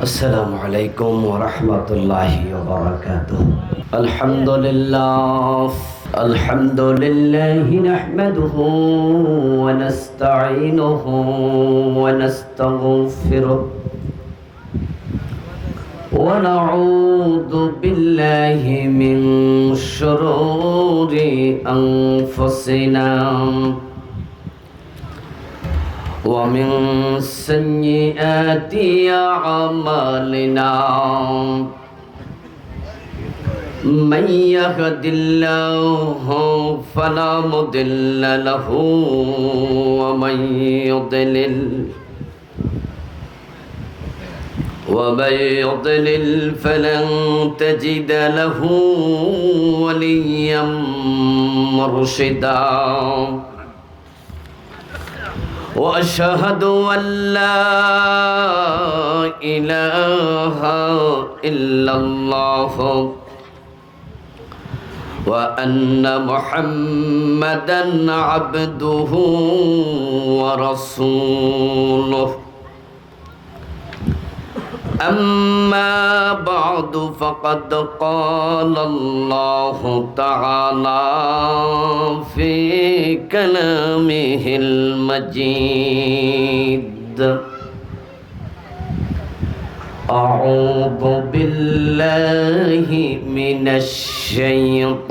السلام عليكم ورحمة الله وبركاته. الحمد لله نحمده ونستعينه ونستغفره ونعوذ بالله من شرور أنفسنا ومن سيئات أعمالنا من يهد الله فلا مضل له ومن يضلل فلن تجد له وليا مرشدا وأشهد أن لا إله إلا الله وأن محمدا عبده ورسوله. أما بعد فقد قال الله تعالى في كلامه المجيد: أعوذ بالله من الشيطان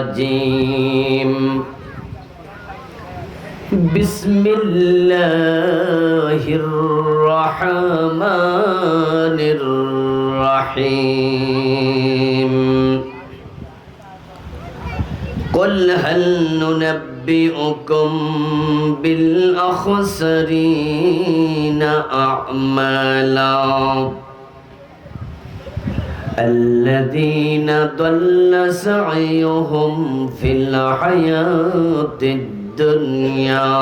الرجيم. بسم الله الرحمن الرحيم. قل هل ننبئكم بالأخسرين أعمالا الذين ضل سعيهم في الحياة الدنيا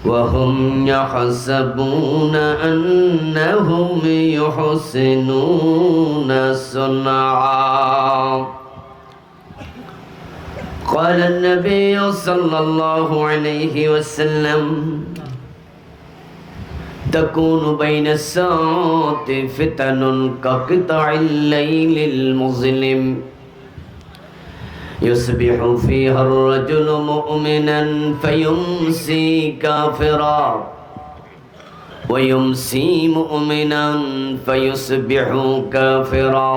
وهم يحسبون أنهم يحسنون صنعا. قال النبي صلى الله عليه وسلم: تكون بين الساعات فتن كقطع الليل المظلم يصبح فيها الرجل مؤمنا فيمسي كافرا ويمسي مؤمنا فيصبح كافرا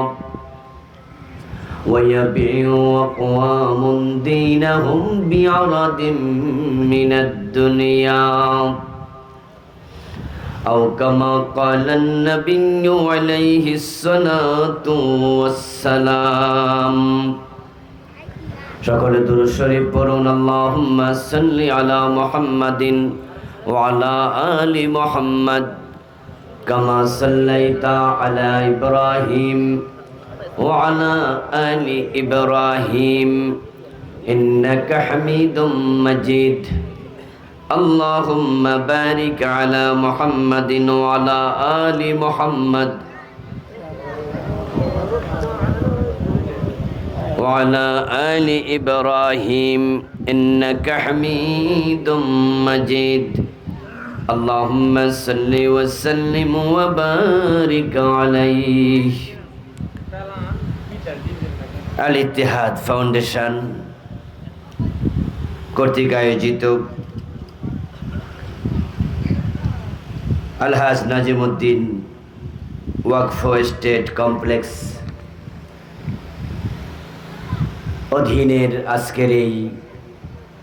ويبيع أقوام دينهم بعرض من الدنيا أو كما قال النبي عليه الصلاة والسلام. সকলে দুরূদ শরীফ পড়ুন। আল্লাহুম্মা সাল্লি আলা মুহাম্মাদিন ওয়া আলা আলি মুহাম্মাদ কামা সাল্লাইতা আলা ইব্রাহিম ওয়া আলা আলি ইব্রাহিম ইন্নাকা হামিদুম মাজিদ। আল্লাহুম্মা বারিক আলা মুহাম্মাদিন ওয়া আলা আলি মুহাম্মাদ وعلى آل إبراهيم إنك حميد مجيد. اللهم صل وسلم وبارك عليه. আল ইত্তেহাদ ফাউন্ডেশন কর্তৃক আয়োজিত আলহাজ নাজিমউদ্দিন ওয়াকফ এস্টেট কমপ্লেক্স অধীনের আজকের এই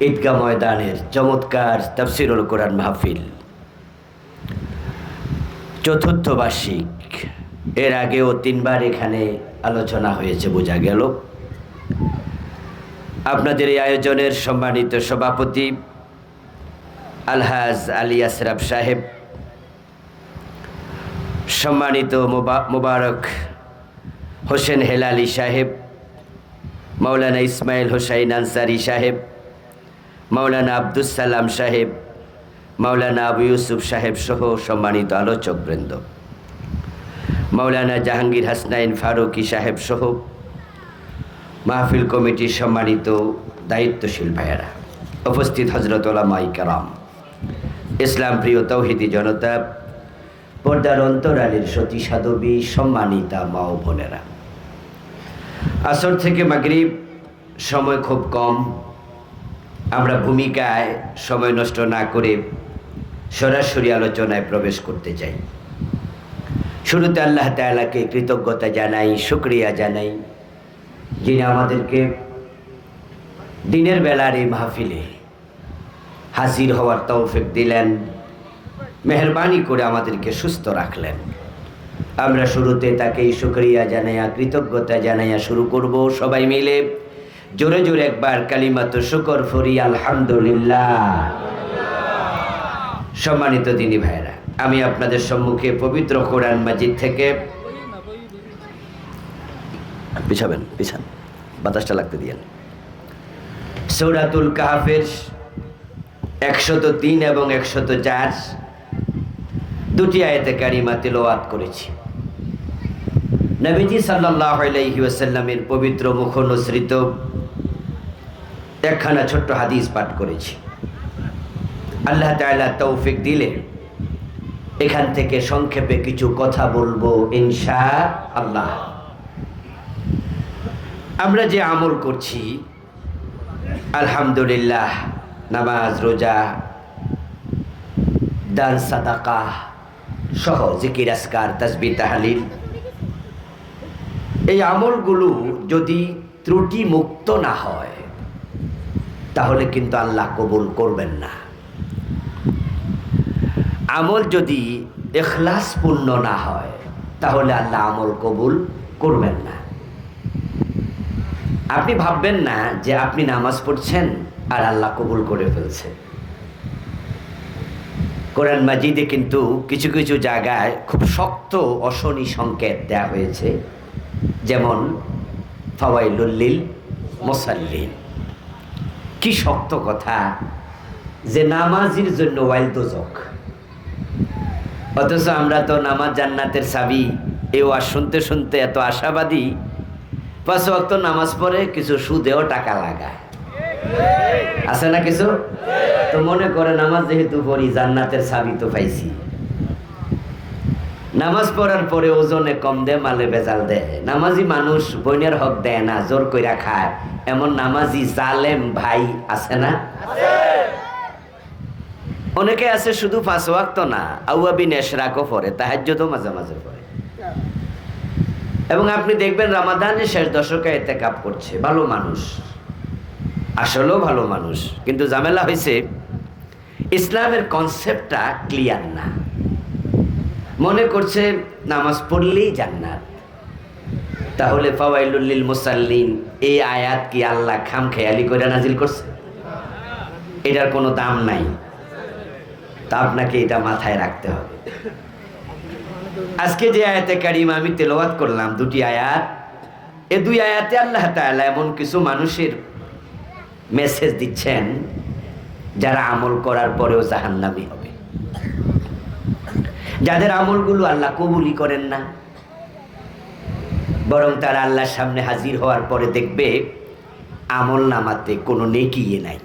ঈদগাহ ময়দানের চমৎকার তাফসীরুল কোরআন মাহফিল চতুর্থ বার্ষিক। এর আগেও 3 বার এখানে আলোচনা হয়েছে, বোঝা গেল। আপনাদের এই আয়োজনের সম্মানিত সভাপতি আলহাজ আলী আশরাফ সাহেব, সম্মানিত মোবারক হোসেন হেলালি সাহেব, মাওলানা ইসমাইল হোসাইন আনসারি সাহেব, মাওলানা আব্দুস সালাম সাহেব, মাওলানা আবু ইউসুফ সাহেব সহ সম্মানিত আলোচকবৃন্দ, মাওলানা জাহাঙ্গীর হাসনাইন ফারুকি সাহেব সহ মাহফিল কমিটির সম্মানিত দায়িত্বশীল ভাইয়েরা, উপস্থিত হযরত উলামায়ে কেরাম, ইসলাম প্রিয় তৌহিদি জনতা, পর্দার অন্তরালের সতী সাধবী, সম্মানিতা মা ও বোনেরা, আসর থেকে মাগরিব সময় খুব কম। আমরা ভূমিকায় সময় নষ্ট না করে সরাসরি আলোচনায় প্রবেশ করতে চাই। শুরুতে আল্লাহ তাআলাকে কৃতজ্ঞতা জানাই, শুকরিয়া জানাই, যিনি আমাদেরকে দিনের বেলার এই মাহফিলে হাজির হওয়ার তৌফিক দিলেন, মেহরবানি করে আমাদেরকে সুস্থ রাখলেন। আমরা শুরুতে তাকেই শুকরিয়া জানাইয়া, কৃতজ্ঞতা জানাইয়া শুরু করব। সবাই মিলে জোরে জোরে একবার কালিমাতু শুকর ফরি আলহামদুলিল্লাহ। সম্মানিত দিনী ভাইরা, আমি আপনাদের সম্মুখে পবিত্র কোরআন মাজিদ থেকে পিছান বাতাসটা লাগতে দিয়েন, সূরাতুল কাহফের 103 এবং 104 দুটি আয়াতে কারিমা তিলাওয়াত করেছি। নবীজি সাল্লাল্লাহু আলাইহি ওয়াসাল্লামের পবিত্র মুখ অনুসৃত একখানা ছোট্ট হাদিস পাঠ করেছি। আল্লাহ তাআলা তৌফিক দিলে এখান থেকে সংক্ষেপে কিছু কথা বলবো ইনশাআল্লাহ। আমরা যে আমল করছি, আলহামদুলিল্লাহ, নামাজ, রোজা, দান, সাদাকা সহ জিকির, আজকার, তাসবিহ, তাহলিল, এই আমলগুলো যদি ত্রুটি মুক্ত না হয় তাহলে কিন্তু আল্লাহ কবুল করবেন না। আমল যদি ইখলাসপূর্ণ না হয় তাহলে আল্লাহ আমল কবুল করবেন না। আপনি ভাববেন না যে আপনি নামাজ পড়ছেন আর আল্লাহ কবুল করে ফেলছে। কোরআন মাজিদে কিন্তু কিছু কিছু জায়গায় খুব শক্ত অশনি সংকেত দেয়া হয়েছে, যেমন ফাওয়াইলুল লিল মুসাল্লিন। কি শক্ত কথা যে নামাজির জন্য ওয়াইল দোজক। অথচ আমরা তো নামাজ জান্নাতের চাবি, এই ওয়াজ শুনতে শুনতে এত আশাবাদী, 5 ওয়াক্ত নামাজ পড়ে কিছু সুদেও টাকা লাগায়, আছে না কিছু? তো মনে করে নামাজ যেহেতু পড়ি, জান্নাতের চাবি তো পাইছি। নামাজ পড়ার পরে ওজনে কম দেয়, মালে ভেজাল দেয়। নামাজি মানুষ বইনের হক দেয় না, জোর কইরা খায়, এমন নামাজি জালেম ভাই আছে না? অনেকে আছে শুধু 5 ওয়াক্ত না, আউয়াবিন এশরাকও পড়ে, তাহাজ্জুদও মাঝে মাঝে পড়ে। এবং আপনি দেখবেন রমাদানের শেষ দশকে ইতিকাফ করছে, ভালো মানুষ, আসলেও ভালো মানুষ। কিন্তু ঝামেলা হয়েছে ইসলামের কনসেপ্টটা ক্লিয়ার না। মনে করছে নামাজ পড়লেই জান্নাত। তাহলে ফাওয়াইলুল লিল মুসাল্লিন এই আয়াত কি আল্লাহ খামখেয়ালি করে নাজিল করছে? এটার কোনো দাম নাই। তা আপনাকে এটা মাথায় রাখতে হবে। আজকে যে আয়াতে কারিমা আমি তেলাওয়াত করলাম, দুটি আয়াত, এই দুই আয়াতে আল্লাহ তাআলা এমন কিছু মানুষের মেসেজ দিচ্ছেন যারা আমল করার পরেও জাহান্নামী হবে, যাদের আমলগুলো আল্লাহ কবুলই করেন না, বরং তারা আল্লাহর সামনে হাজির হওয়ার পরে দেখবে আমল নামাতে কোনো নেকি নাই,